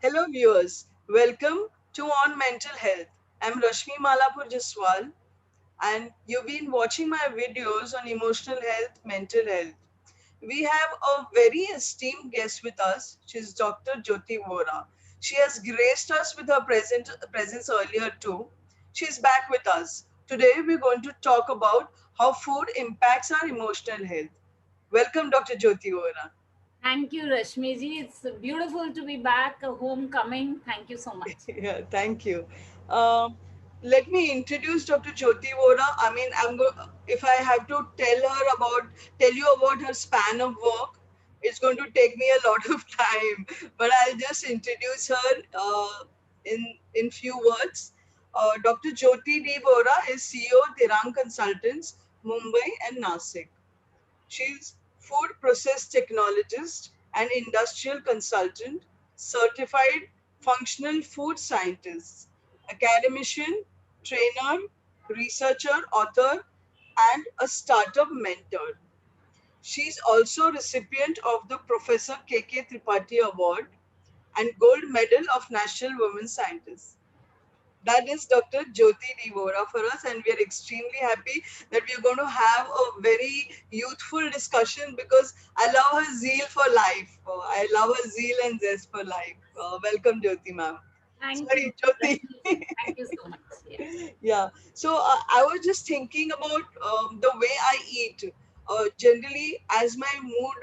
Hello, viewers. Welcome to On Mental Health. I'm Rashmi Malapur Jaswal, and you've been watching my videos on emotional health, mental health. We have a very esteemed guest with us. She's Dr. Jyoti Vora. She has graced us with her presence earlier too. She's back with us. Today, we're going to talk about how food impacts our emotional health. Welcome, Dr. Jyoti Vora. Thank you, Rashmi ji. It's beautiful to be back, a homecoming. Thank you so much. Yeah, thank you. Um, Let me introduce Dr. Jyoti Vora. I mean, if I have to tell you about her span of work, it's going to take me a lot of time. But I'll just introduce her in few words. Dr. Jyoti D.Vora is CEO Dhirang Consultants, Mumbai and Nashik. She's food process technologist and industrial consultant, certified functional food scientist, academician, trainer, researcher, author, and a startup mentor. She's also recipient of the Professor K.K.Tripathi Award and gold medal of National Women Scientists. That is Dr. Jyoti D.Vora for us, and we are extremely happy that we are going to have a very youthful discussion because I love her zeal for life. I love her zeal and zest for life. Welcome, Jyoti, ma'am. Thank you, Sorry, Jyoti. Rashmi ji. Thank you so much. Yes. Yeah. So I was just thinking about the way I eat. Generally, as my mood,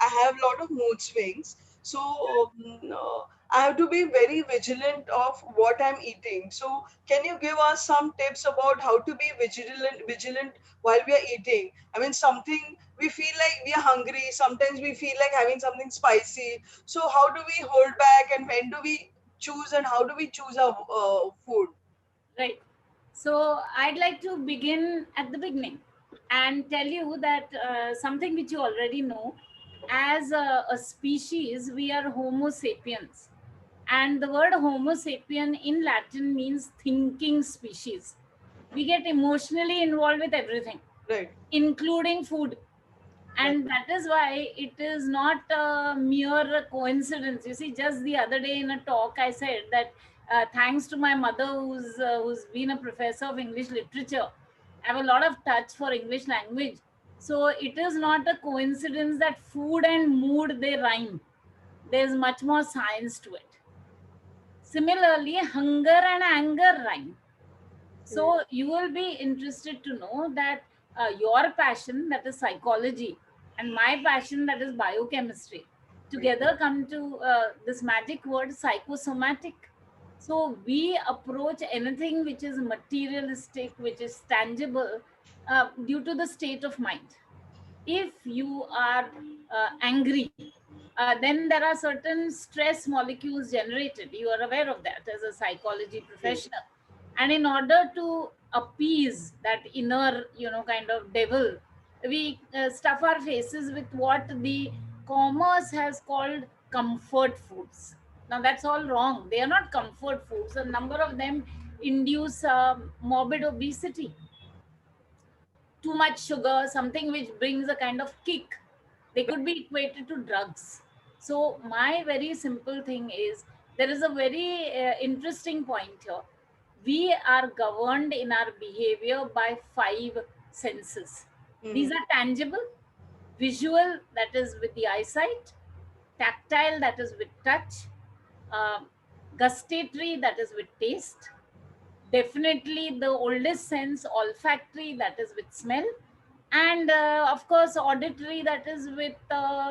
I have a lot of mood swings. So I have to be very vigilant of what I'm eating. So can you give us some tips about how to be vigilant while we are eating? I mean, something we feel like we are hungry. Sometimes we feel like having something spicy. So how do we hold back, and when do we choose, and how do we choose our food? Right. So I'd like to begin at the beginning and tell you that something which you already know. As a species, we are Homo sapiens. And the word Homo sapien in Latin means thinking species. We get emotionally involved with everything, Right. including food. Right. And that is why it is not a mere coincidence. You see, just the other day in a talk I said that thanks to my mother, who's been a professor of English literature, I have a lot of touch for English language. So it is not a coincidence that food and mood, they rhyme. There's much more science to it. Similarly, hunger and anger rhyme. Mm. So you will be interested to know that your passion, that is psychology, and my passion, that is biochemistry, Right. together come to this magic word psychosomatic. So we approach anything which is materialistic, which is tangible, due to the state of mind. If you are angry, then there are certain stress molecules generated. You are aware of that as a psychology Yes. professional. And in order to appease that inner, kind of devil, we stuff our faces with what the commerce has called comfort foods. Now that's all wrong. They are not comfort foods. A number of them induce morbid obesity, too much sugar, something which brings a kind of kick. They could be equated to drugs. So, my very simple thing is there is a very interesting point here. We are governed in our behavior by five senses. These Mm-hmm. are tangible, visual, that is with the eyesight, tactile, that is with touch, um, gustatory, that is with taste, definitely the oldest sense, olfactory, that is with smell, and of course auditory, that is with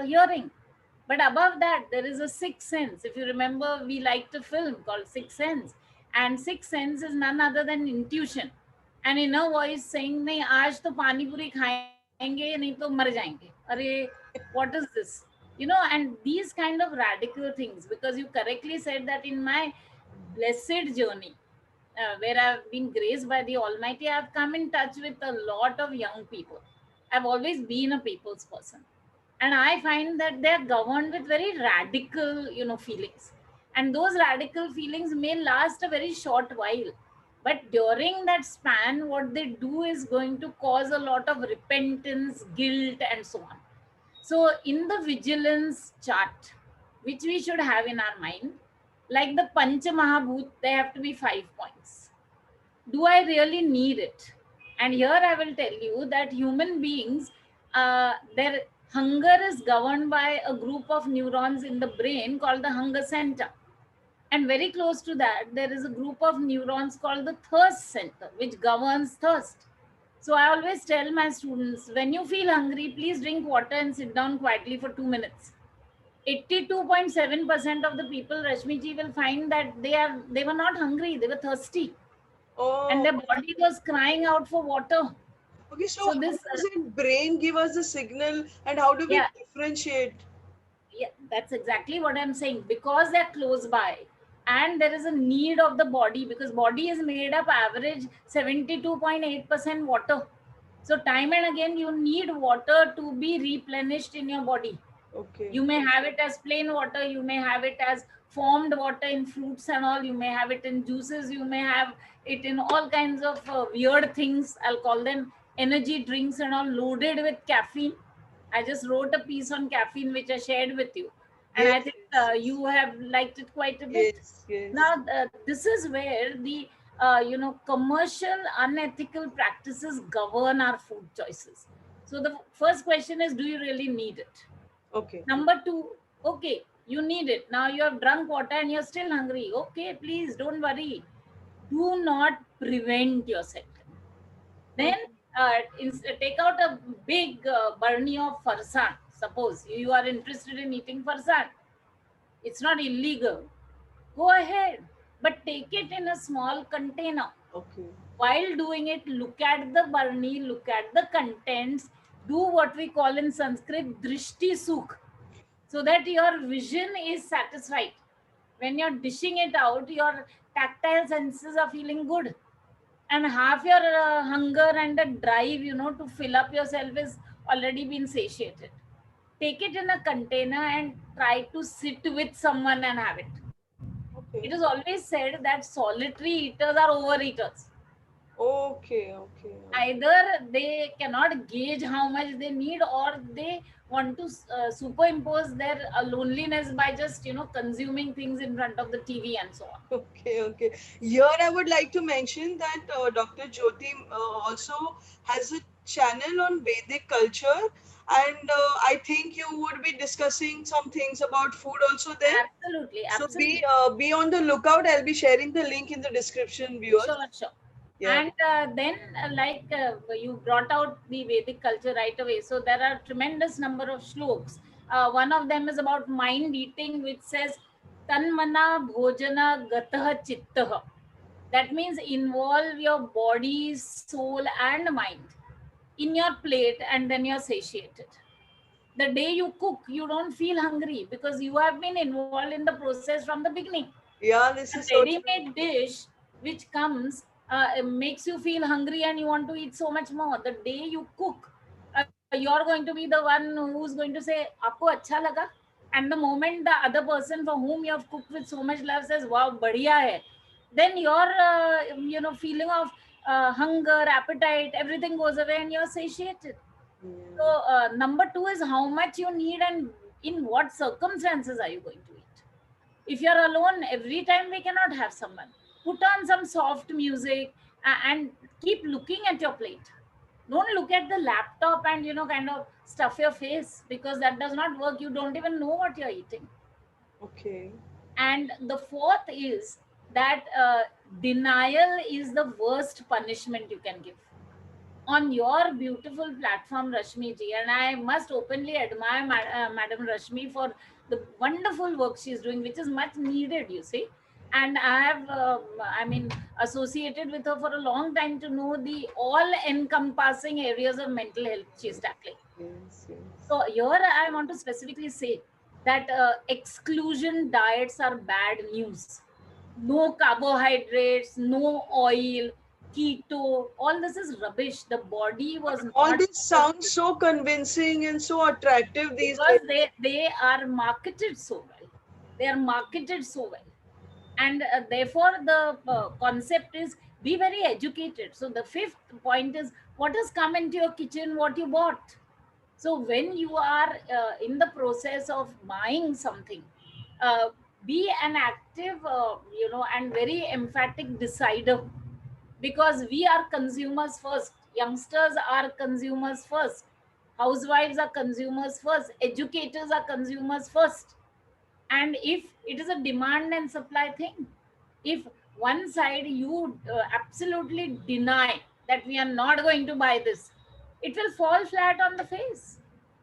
hearing. But above that there is a sixth sense. If you remember, we liked a film called Sixth Sense, and sixth sense is none other than intuition, an inner voice saying, nahi aaj to pani puri khayenge nahi to mar jayenge. Are what is this? And these kind of radical things, because you correctly said that in my blessed journey, where I've been graced by the Almighty, I've come in touch with a lot of young people. I've always been a people's person. And I find that they're governed with very radical, feelings. And those radical feelings may last a very short while. But during that span, what they do is going to cause a lot of repentance, guilt, and so on. So, in the vigilance chart, which we should have in our mind, Like the Pancha Mahabhut, they have to be 5 points. Do I really need it? And here I will tell you that human beings, their hunger is governed by a group of neurons in the brain called the hunger center. And very close to that, there is a group of neurons called the thirst center, which governs thirst. So I always tell my students, when you feel hungry, please drink water and sit down quietly for 2 minutes. 82.7% of the people, Rashmi ji, will find that they were not hungry, they were thirsty, and Oh, their body was crying out for water. okay. So So how this, does it brain give us the signal, and how do we yeah, differentiate? yeah, that's exactly what I'm saying, because they're close by, and there is a need of the body, because body is made up average 72.8% water. So time and again you need water to be replenished in your body. Okay. You may have it as plain water, you may have it as formed water in fruits and all, you may have it in juices, you may have it in all kinds of weird things, I'll call them energy drinks and all, loaded with caffeine. I just wrote a piece on caffeine which I shared with you, and I Yes, think yes, you have liked it quite a bit. yes, yes. Now this is where the commercial unethical practices govern our food choices. So the first question is, do you really need it? Okay. Number two, okay, you need it. Now you have drunk water and you're still hungry. Okay, please don't worry. Do not prevent yourself. Then Okay. take out a big barney of farsan. Suppose you are interested in eating farsan. It's not illegal. Go ahead. But take it in a small container. Okay. While doing it, look at the barney, look at the contents, do what we call in Sanskrit drishti sukh, so that your vision is satisfied. When you're dishing it out, your tactile senses are feeling good, and half your hunger and the drive, to fill up yourself is already been satiated. Take it in a container and try to sit with someone and have it. It is Okay. always said that solitary eaters are overeaters. Okay. Okay. Either they cannot gauge how much they need, or they want to superimpose their loneliness by just consuming things in front of the TV and so on. Okay, okay. Here I would like to mention that Dr. Jyoti also has a channel on Vedic culture, and I think you would be discussing some things about food also there. Absolutely, So absolutely. be on the lookout. I'll be sharing the link in the description, viewers. Sure, sure. Yeah. And then, like you brought out the Vedic culture right away. So there are tremendous number of shloks. One of them is about mind eating, which says, "Tanmana bhojana gatah chittah." That means involve your body, soul, and mind in your plate, and then you're satiated. The day you cook, you don't feel hungry because you have been involved in the process from the beginning. Yeah, this A is so ready true. made dish which comes, it makes you feel hungry and you want to eat so much more. The day you cook, you're going to be the one who's going to say, "Aapko acha laga?" And the moment the other person for whom you have cooked with so much love says, "Wow, badhiya hai," then your feeling of hunger, appetite, everything goes away and you're satiated. So Yeah. number two is how much you need and in what circumstances are you going to eat. If you're alone, every time we cannot have someone. Put on some soft music and keep looking at your plate. Don't look at the laptop and kind of stuff your face, because that does not work. You don't even know what you're eating. Okay. And the fourth is that denial is the worst punishment you can give. On your beautiful platform, Rashmi ji, and I must openly admire Madam Rashmi for the wonderful work she's doing, which is much needed, you see. And I have, associated with her for a long time to know the all-encompassing areas of mental health she's tackling. Yes, yes. So here I want to specifically say that exclusion diets are bad news. No carbohydrates, no oil, keto, all this is rubbish. The body But was all not this supposed sounds to, so convincing and so attractive these because days. they are marketed so well. They are marketed so well. And therefore the concept is, be very educated. So the fifth point is, what has come into your kitchen, what you bought. So when you are in the process of buying something, uh, be an active, and very emphatic decider, because we are consumers first. Youngsters are consumers first. Housewives are consumers first. Educators are consumers first. And if it is a demand and supply thing, if one side you absolutely deny that we are not going to buy this, it will fall flat on the face.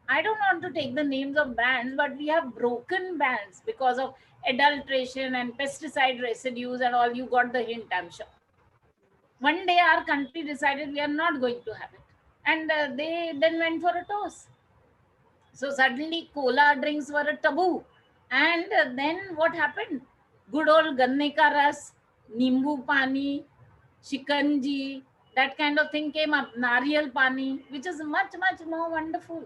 I don't want to take the names of brands, but we have broken brands because of adulteration and pesticide residues and all. You got the hint, I'm sure. One day our country decided we are not going to have it, and they then went for a toss. So suddenly cola drinks were a taboo. And then what happened? Good old ganne ka ras, nimbu pani, shikanji, that kind of thing came up. Nariyal pani, which is much, much more wonderful.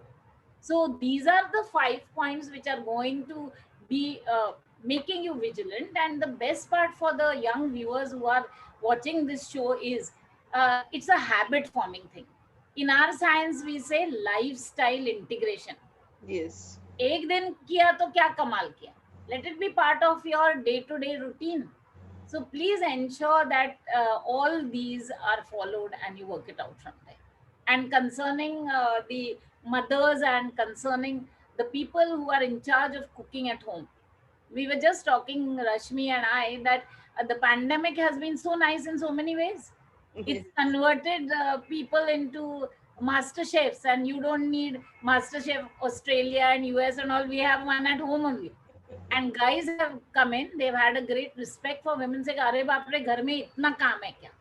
So these are the 5 points which are going to be making you vigilant. And the best part for the young viewers who are watching this show is it's a habit forming thing. In our science, we say lifestyle integration. Yes. एक दिन किया तो क्या कमाल किया. Let it be part of your day to day routine. So please ensure that all these are followed and you work it out from there. And concerning the mothers and concerning the people who are in charge of cooking at home, we were just talking, Rashmi and I, that the pandemic has been so nice in so many ways. It's Yes. converted people into master chefs, and you don't need master chef Australia and US and all. We have one at home only. And guys have come in, they've had a great respect for women, say अरे बाप रे घर में इतना काम है क्या.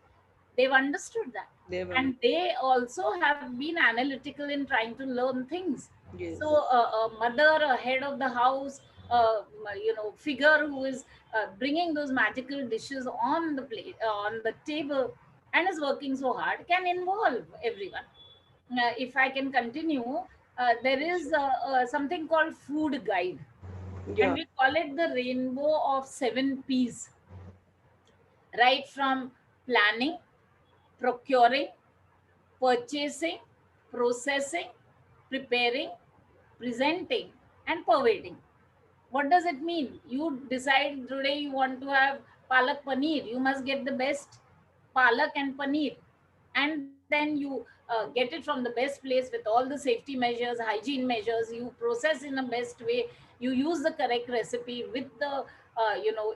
They've understood that. They were. And they also have been analytical in trying to learn things. Yes. So a mother, a head of the house, figure who is bringing those magical dishes on the plate, on the table, and is working so hard, can involve everyone. If I can continue, there is something called food guide, and Yeah. we call it the rainbow of 7 P's, right from planning, procuring, purchasing, processing, preparing, presenting, and pervading. What does it mean? You decide today you want to have palak paneer, you must get the best palak and paneer, and then you get it from the best place with all the safety measures, hygiene measures. You process in the best way, you use the correct recipe with the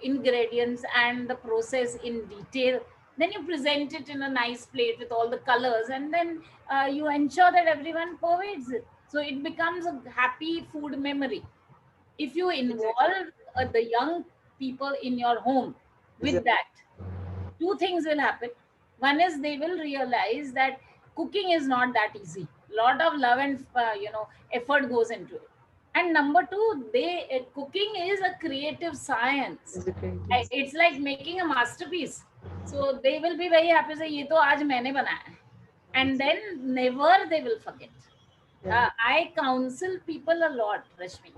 ingredients and the process in detail. Then you present it in a nice plate with all the colors, and then you ensure that everyone pervades it, so it becomes a happy food memory. If you Exactly. involve the young people in your home with Exactly. that, two things will happen. One is they will realize that cooking is not that easy. Lot of love and effort goes into it. And number two, they cooking is a creative science. It's a creative. It's like making a masterpiece. So they will be very happy, say ये तो आज मैंने बनाया है. And then never they will forget. Yeah. I counsel people a lot, Rashmi,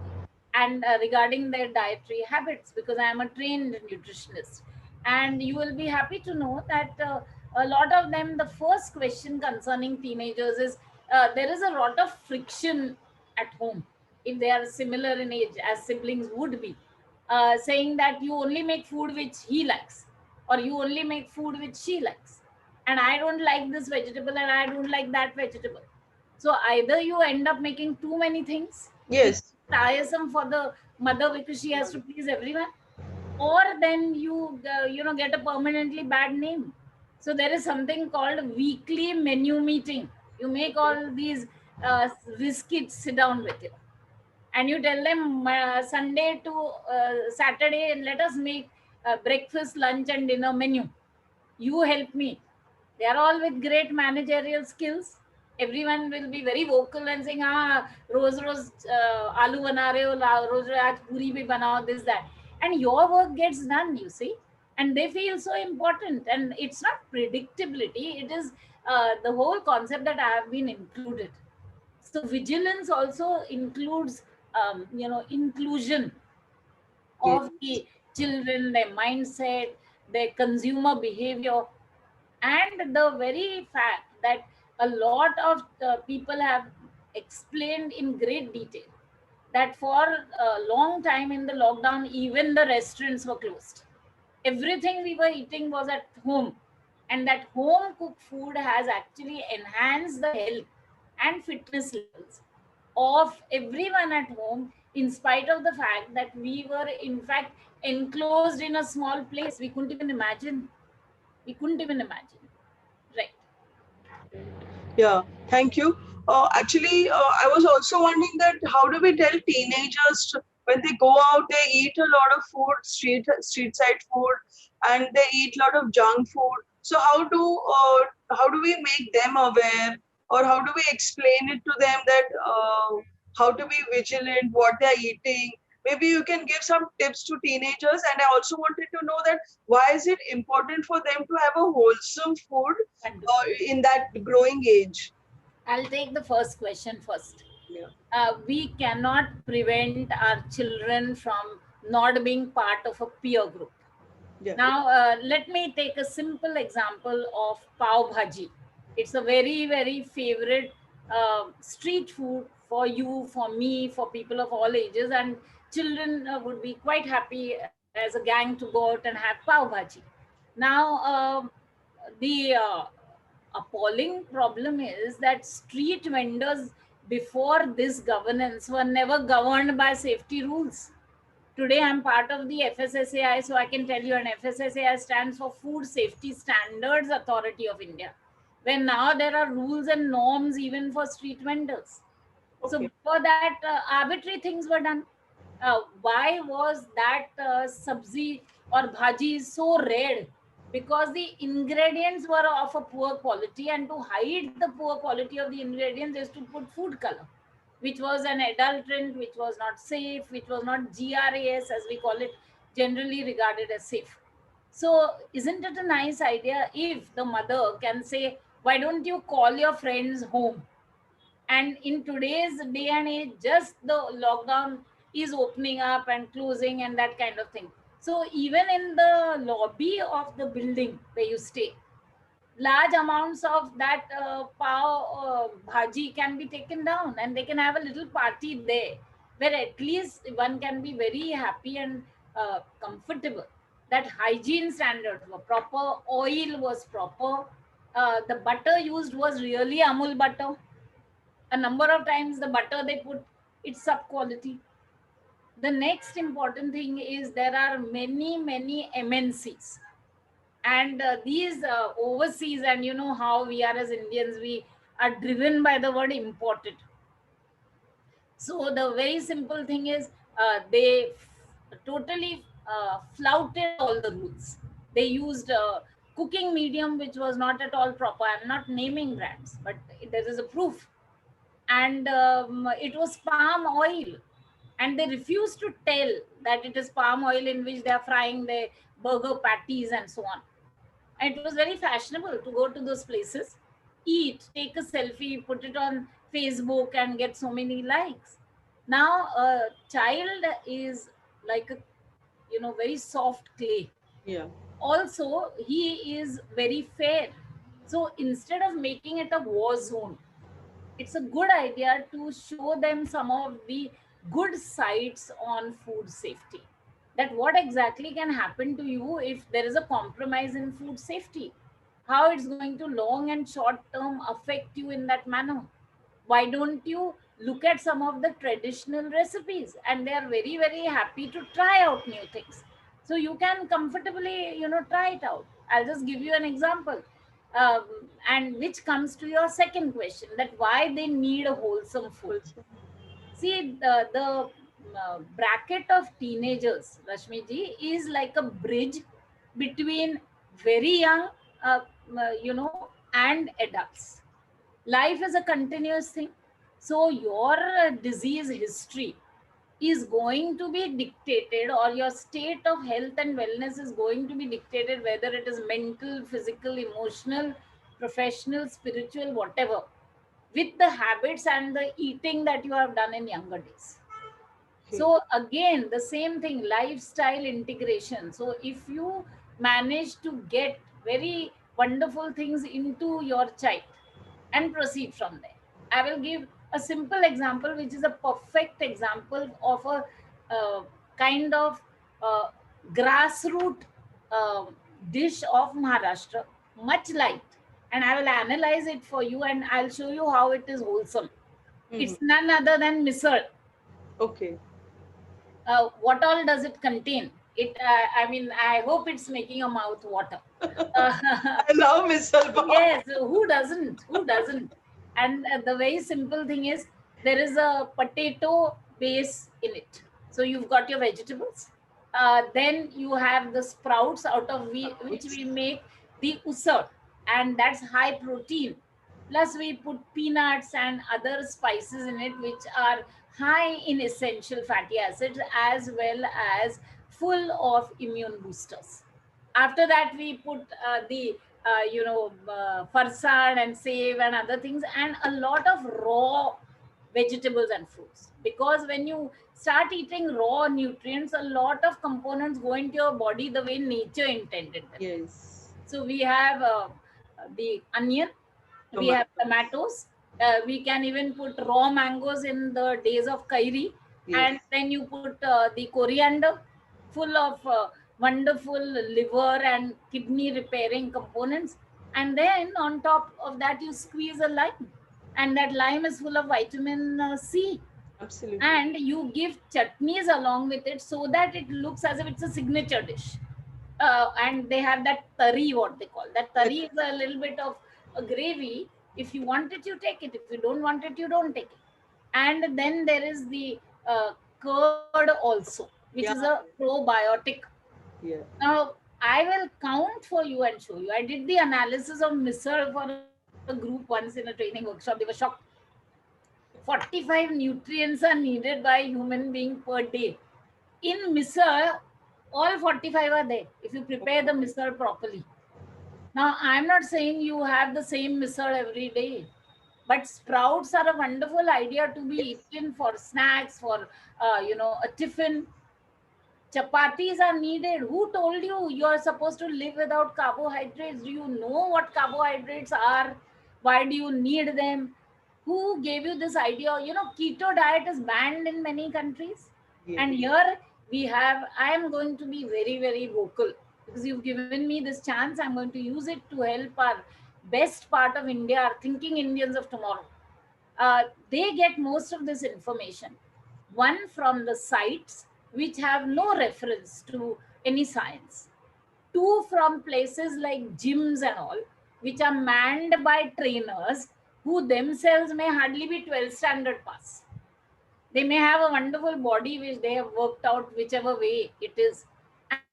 and regarding their dietary habits, because I am a trained nutritionist. And you will be happy to know that a lot of them, the first question concerning teenagers is there is a lot of friction at home if they are similar in age as siblings would be, saying that you only make food which he likes, or you only make food which she likes, and I don't like this vegetable and I don't like that vegetable. So either you end up making too many things, which Yes. is tiresome for the mother because she has to please everyone, or then you get a permanently bad name. So there is something called weekly menu meeting. You make all these whiz kids sit down with you, and you tell them Sunday to Saturday, let us make breakfast, lunch, and dinner menu. You help me. They are all with great managerial skills. Everyone will be very vocal and saying, ah, रोज रोज आलू बना रहे हो, रोज रोज आज पूरी भी बनाओ, this that, and your work gets done. You see, and they feel so important. And it's not predictability; it is the whole concept that I have been included. So vigilance also includes, inclusion Yes. of the children, their mindset, their consumer behavior, and the very fact that a lot of people have explained in great detail that for a long time in the lockdown, even the restaurants were closed. Everything we were eating was at home, and that home cooked food has actually enhanced the health and fitness levels of everyone at home, in spite of the fact that we were in fact enclosed in a small place. We couldn't even imagine, right? Yeah, thank you. Actually, I was also wondering that how do we tell teenagers when they go out, they eat a lot of food, street side food, and they eat a lot of junk food. So how do we make them aware, or how do we explain it to them that how to be vigilant, what they are eating? Maybe you can give some tips to teenagers. And I also wanted to know that why is it important for them to have a wholesome food Wonderful. in that growing age? I'll take the first question first. Yeah, We cannot prevent our children from not being part of a peer group. yeah, Now, let me take a simple example of pav bhaji. It's a very, very favorite street food for you, for me, for people of all ages, and children would be quite happy as a gang to go out and have pav bhaji. Now, the appalling problem is that street vendors before this governance were never governed by safety rules. Today I'm part of the FSSAI, so I can tell you, and FSSAI stands for Food Safety Standards Authority of India, where now there are rules and norms even for street vendors. So okay, before that, arbitrary things were done. Why was that sabzi or bhaji so red? Because the ingredients were of a poor quality, and to hide the poor quality of the ingredients is to put food color, which was an adulterant, which was not safe, which was not GRAS, as we call it, generally regarded as safe. So, isn't it a nice idea if the mother can say, why don't you call your friends home? And in today's day and age, just the lockdown is opening up and closing and that kind of thing. So, even in the lobby of the building where you stay, large amounts of that pav bhaji can be taken down, and they can have a little party there where at least one can be very happy and comfortable. That hygiene standards were proper, oil was proper, the butter used was really Amul butter. A number of times the butter they put, it's sub quality. The next important thing is there are many MNCs, and these overseas, and you know how we are as Indians, we are driven by the word imported. So the very simple thing is, they totally flouted all the rules. They used cooking medium which was not at all proper. I'm not naming brands, but there is a proof. And it was palm oil, and they refused to tell that it is palm oil in which they are frying their burger patties and so on. And it was very fashionable to go to those places, eat, take a selfie, put it on Facebook, and get so many likes. Now, a child is like a, very soft clay. yeah, Also, he is very fair. So instead of making it a war zone, it's a good idea to show them some of the good sides on food safety, that what exactly can happen to you if there is a compromise in food safety, how it's going to long and short term affect you in that manner. Why don't you look at some of the traditional recipes, and they are very happy to try out new things, so you can comfortably try it out. I'll just give you an example, um, and which comes to your second question, that why they need a wholesome food. wholesome. See, the bracket of teenagers, Rashmi ji, is like a bridge between very young, uh, and adults. Life is a continuous thing. So your disease history is going to be dictated, or your state of health and wellness is going to be dictated, whether it is mental, physical, emotional, professional, spiritual, whatever, with the habits and the eating that you have done in younger days. Okay, So again, the same thing, lifestyle integration. So if you manage to get very wonderful things into your child and proceed from there, I will give a simple example, which is a perfect example of a uh, kind of uh, grassroots uh, dish of Maharashtra, much liked. And I will analyze it for you and I'll show you how it is wholesome. Hmm. It's none other than misal. Okay. What all does it contain? I mean, I hope it's making a mouth water. Uh, I love misal pav. yes, who doesn't? Who doesn't? And the very simple thing is there is a potato base in it. So you've got your vegetables. Then you have the sprouts out of which Sprouts. we make the usad, and that's high protein. Plus, we put peanuts and other spices in it, which are high in essential fatty acids as well as full of immune boosters. After that, we put the farsad and save and other things, and a lot of raw vegetables and fruits. Because when you start eating raw nutrients, a lot of components go into your body the way nature intended them. Yes. So we have the onion, we have Tomatoes. tomatoes, we can even put raw mangoes in the days of kairi, Yes. and then you put the coriander, full of wonderful liver and kidney repairing components, and then on top of that you squeeze a lime, and that lime is full of vitamin C, Absolutely. and you give chutneys along with it so that it looks as if it's a signature dish. And they have that tari, what they call that Yes. tari, is a little bit of a gravy. If you want it, you take it. If you don't want it, you don't take it. And then there is the curd also, which is Yeah. a probiotic. Yeah. Now, I will count for you and show you. I did the analysis of misal for a group once in a training workshop. They were shocked. 45 nutrients are needed by human being per day. In misal, all 45 are there if you Oh prepare the my. misal properly. Now, I'm not saying you have the same misal every day, but sprouts are a wonderful idea to be Yes. eaten for snacks, for a tiffin. Chapatis are needed. Who told you you are supposed to live without carbohydrates? Do you know what carbohydrates are? Why do you need them? Who gave you this idea? Keto diet is banned in many countries. Yes. And here I am going to be very, very vocal because you've given me this chance. I'm going to use it to help our best part of India, our thinking Indians of tomorrow. They get most of this information, one from the sites which have no reference to any science, two from places like gyms and all, which are manned by trainers who themselves may hardly be 12 standard pass. They may have a wonderful body which they have worked out whichever way it is,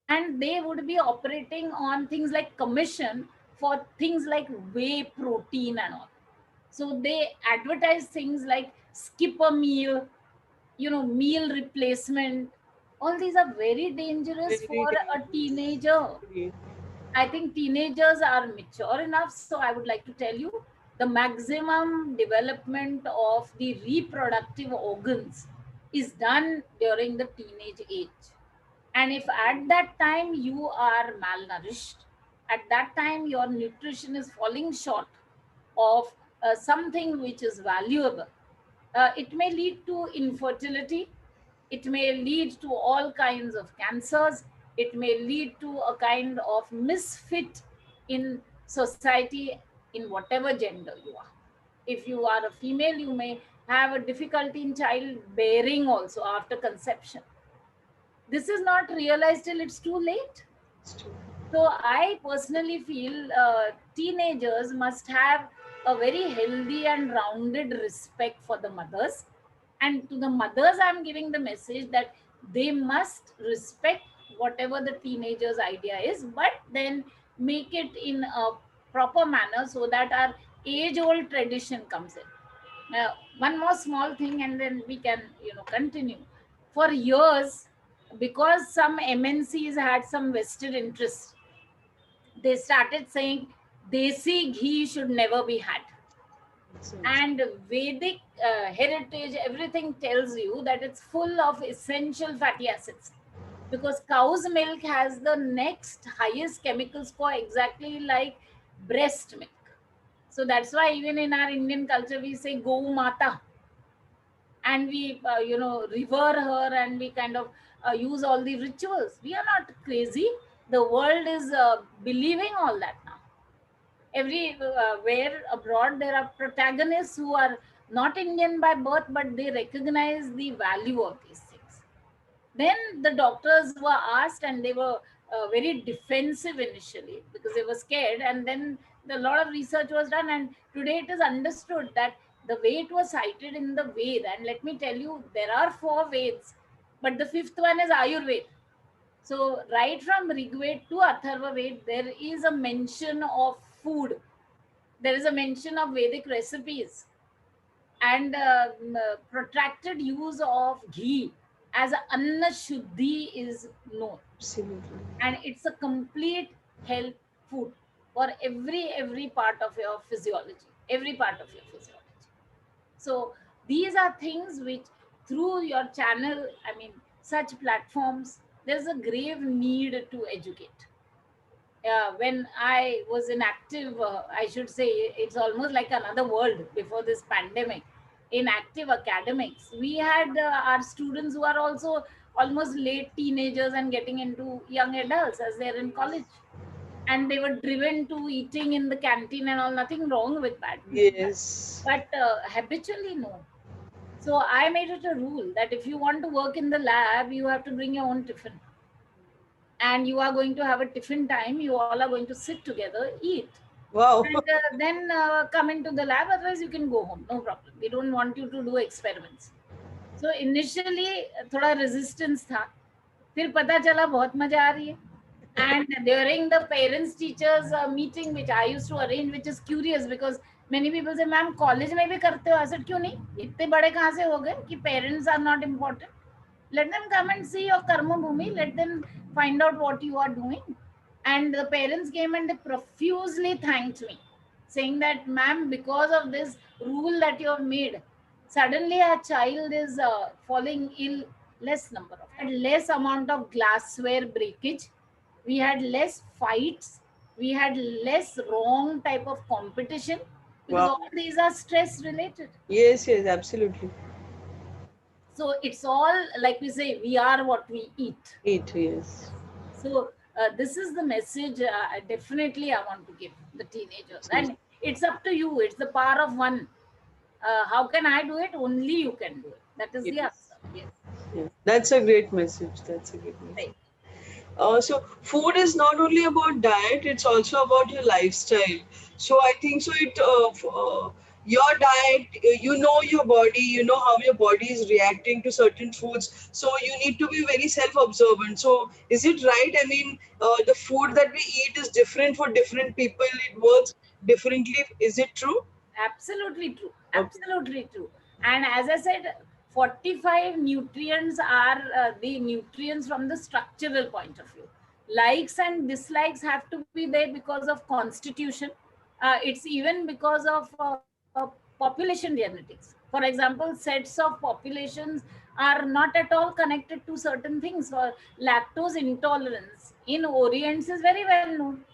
and they would be operating on things like commission for things like whey protein and all. So they advertise things like skip a meal, meal replacement. All these are very dangerous Very for a dangerous. teenager. Agree. I think teenagers are mature enough, so I would like to tell you the maximum development of the reproductive organs is done during the teenage age. And if at that time you are malnourished, at that time your nutrition is falling short of something which is valuable, it may lead to infertility, it may lead to all kinds of cancers, it may lead to a kind of misfit in society in whatever gender you are. If you are a female, you may have a difficulty in child bearing also after conception. This is not realized till it's too late. It's true. So I personally feel teenagers must have a very healthy and rounded respect for the mothers. And to the mothers, I'm giving the message that they must respect whatever the teenager's idea is, but then make it in a proper manner so that our age-old tradition comes in. Now, one more small thing, and then we can, continue. For years, because some MNCs had some vested interest, they started saying desi ghee should never be had. Nonsense. And Vedic heritage, everything tells you that it's full of essential fatty acids. Because cow's milk has the next highest chemical score, exactly like breast milk. So that's why even in our Indian culture we say go mata. and we revere her, and we kind of use all the rituals. We are not crazy. The world is believing all that now. Everywhere abroad there are protagonists who are not Indian by birth, but they recognize the value of these things. Then the doctors were asked, and they were very defensive initially because they were scared, and then a lot of research was done, and today it is understood that the way it was cited in the Ved, and let me tell you, there are four Veds, but the fifth one is Ayurveda. So right from Rigved to Atharva Ved, there is a mention of food. There is a mention of Vedic recipes, and protracted use of ghee as a anna shuddhi is known, Absolutely. and it's a complete health food for every part of your physiology, every part of your physiology. So these are things which, through your channel, I mean, such platforms, there's a grave need to educate. When I was in active, I should say it's almost like another world before this pandemic. In active academics, we had our students who are also almost late teenagers and getting into young adults as they're in college. And they were driven to eating in the canteen and all, nothing wrong with that. Yes. But habitually, no. So I made it a rule that if you want to work in the lab, you have to bring your own tiffin, and you are going to have a tiffin time. You all are going to sit together, eat, Wow. and then come into the lab. Otherwise, you can go home. No problem. We don't want you to do experiments. So initially थोड़ा resistance था, फिर पता चला बहुत मजा आ रही है. And during the parents teachers meeting which I used to arrange, which is curious because many people say, ma'am college में भी करते हो? I said, क्यों नहीं, इतने बड़े कहाँ से हो गए कि parents are not important. Let them come and see your karma bhumi, let them find out what you are doing. And the parents came and they profusely thanked me, saying that, ma'am, because of this rule that you have made, suddenly our child is falling ill less number of, and less amount of glassware breakage. We had less fights, we had less wrong type of competition, because Wow. all these are stress related. Yes, yes, absolutely. So it's all like we say, we are what we eat. Eat, yes. So this is the message definitely I want to give the teenagers, Yes. and it's up to you. It's the power of one. How can I do it? Only you can do it. That is the Yes. answer. Yes. Yeah. That's a great message. That's a great message. Right. So food is not only about diet; it's also about your lifestyle. So I think so. Your diet, you know your body, you know how your body is reacting to certain foods. So you need to be very self-observant. So is it right? I mean, the food that we eat is different for different people. It works differently. Is it true? Absolutely true. Okay. Absolutely true. And as I said, 45 nutrients are the nutrients from the structural point of view. Likes and dislikes have to be there because of constitution. It's even because of population genetics. For example, sets of populations are not at all connected to certain things. Or lactose intolerance in Orients is very well known.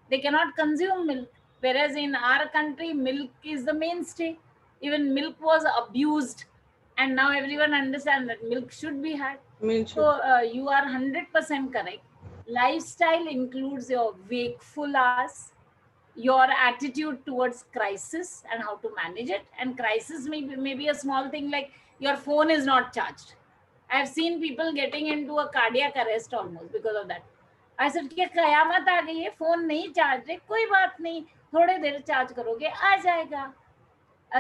They cannot consume milk, whereas in our country milk is the mainstay. Even milk was abused, and now everyone understands that milk should be had. So Mention. you are 100% correct. Lifestyle includes your wakeful hours, your attitude towards crisis and how to manage it. And crisis may be a small thing like your phone is not charged. I've seen people getting into a cardiac arrest almost because of that. I said, क्या कयामत आ गई है, phone नहीं charge है, कोई बात नहीं, थोड़े देर charge करोगे आ जाएगा.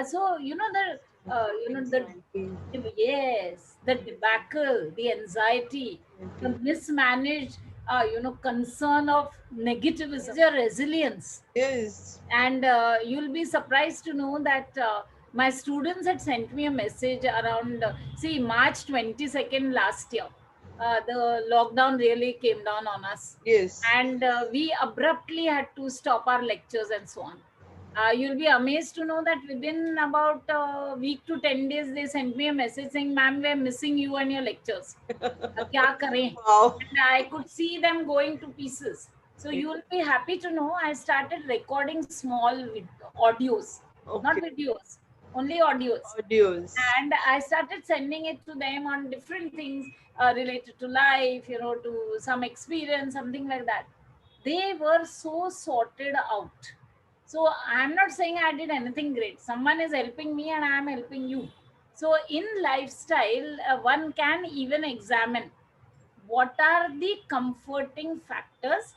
So the Example. yes, the debacle, the anxiety, the Okay. mismanaged concern of negativism, your resilience. Yes. And you'll be surprised to know that my students had sent me a message around see March 22nd last year. The lockdown really came down on us, Yes. and we abruptly had to stop our lectures and so on. You'll be amazed to know that within about a week to 10 days they sent me a message saying, ma'am, we're missing you and your lectures. क्या करें? Wow. And I could see them going to pieces. So Yes. you will be happy to know I started recording small audios, not Okay. videos, only audios. Audios. And I started sending it to them on different things related to life, to some experience, something like that. They were so sorted out. So I'm not saying I did anything great. Someone is helping me and I am helping you. So in lifestyle, one can even examine what are the comforting factors,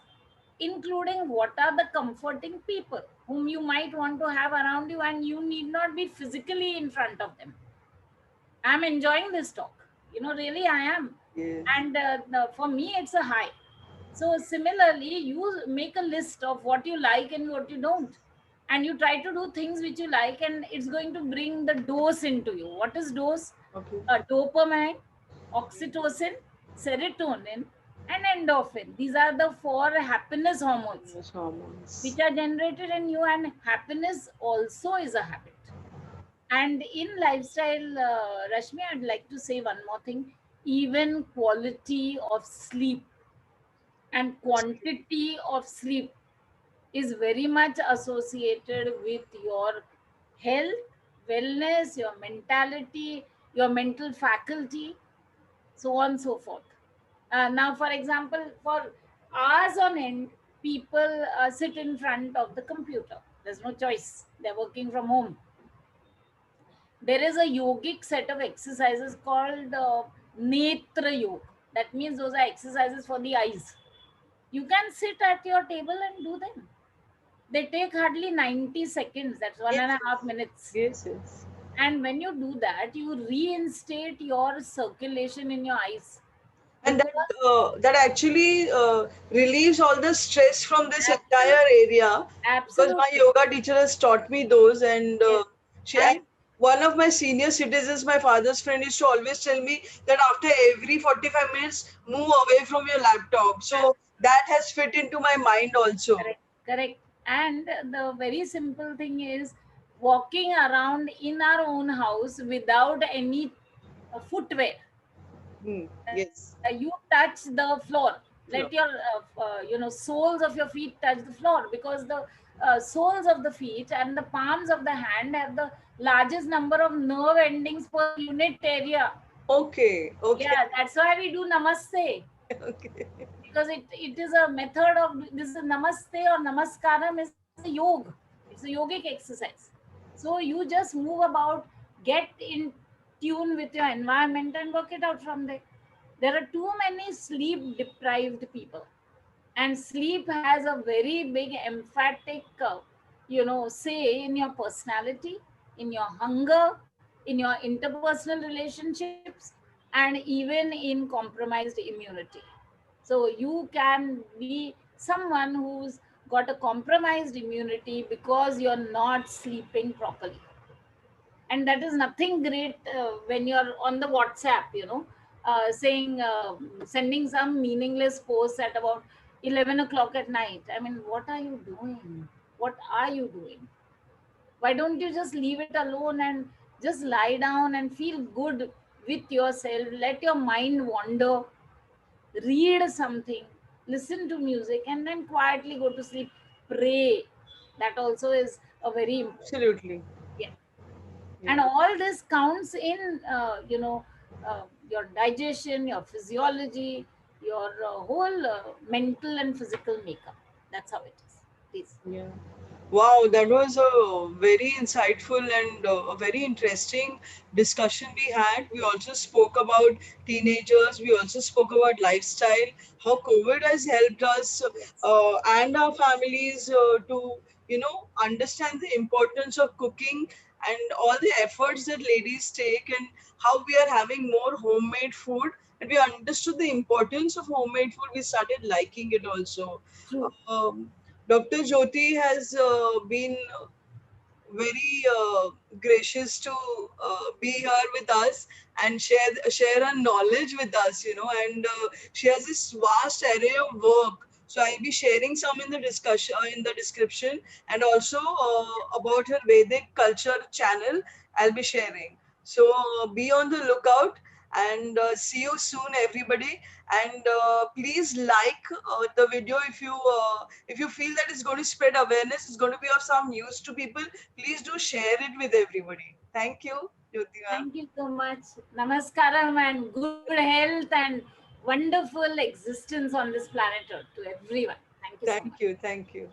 including what are the comforting people whom you might want to have around you, and you need not be physically in front of them. I'm enjoying this talk. Really, I am. Yes. And for me, it's a high. So, similarly, you make a list of what you like and what you don't. And you try to do things which you like, and it's going to bring the dose into you. What is dose? Okay. Dopamine, oxytocin, serotonin, and endorphin. These are the four happiness hormones Yes, which hormones. are generated in you, and happiness also is a habit. And in lifestyle, Rashmi, I'd like to say one more thing. Even quality of sleep and quantity of sleep is very much associated with your health, wellness, your mentality, your mental faculty, so on and so forth. Now, for example, for hours on end, people sit in front of the computer. There's no choice. They're working from home. There is a yogic set of exercises called Netra Yoga. That means those are exercises for the eyes. You can sit at your table and do them. They take hardly 90 seconds. That's one Yes, and a yes. half minutes. Yes, yes. And when you do that, you reinstate your circulation in your eyes. And Because that actually relieves all the stress from this entire absolutely, area, because my absolutely, yoga teacher has taught me those. And yes. and And one of my senior citizens, my father's friend, used to always tell me that after every 45 minutes move away from your laptop. So that has fit into my mind also. correct, correct. And the very simple thing is walking around in our own house without any footwear. Hmm. Yes. You touch the floor. Flow. Let your soles of your feet touch the floor, because the soles of the feet and the palms of the hand have the largest number of nerve endings per unit area. Okay. Okay. Yeah, that's why we do namaste, Okay. because it is a method of this. Is namaste or namaskaram is a yoga. It's a yogic exercise. So you just move about, get in tune with your environment, and work it out from there. There are too many sleep deprived people, and sleep has a very big emphatic say in your personality, in your hunger, in your interpersonal relationships, and even in compromised immunity. So you can be someone who's got a compromised immunity because you're not sleeping properly. And that is nothing great when you're on the WhatsApp, saying sending some meaningless posts at about 11 o'clock at night. I mean, what are you doing? What are you doing? Why don't you just leave it alone and just lie down and feel good with yourself? Let your mind wander, read something, listen to music, and then quietly go to sleep. Pray. That also is a very important. Absolutely. Yeah. Yeah. And all this counts in your digestion, your physiology, your whole mental and physical makeup. That's how it is. Please. Yeah. Wow, that was a very insightful and a very interesting discussion we had. We also spoke about teenagers, we also spoke about lifestyle, how COVID has helped us Yes. and our families to, understand the importance of cooking and all the efforts that ladies take, and how we are having more homemade food. And we understood the importance of homemade food. We started liking it also. True. Um, Dr. Jyoti has been very gracious to be here with us and share her knowledge with us, and she has this vast array of work. So I'll be sharing some in the discussion in the description, and also about her Vedic culture channel I'll be sharing. So be on the lookout. And see you soon, everybody. And please like the video if you feel that it's going to spread awareness, it's going to be of some use to people. Please do share it with everybody. Thank you, Jyoti ma'am. Thank you so much. Namaskaram and good health and wonderful existence on this planet Earth to everyone. Thank you so much. Thank you. Thank you.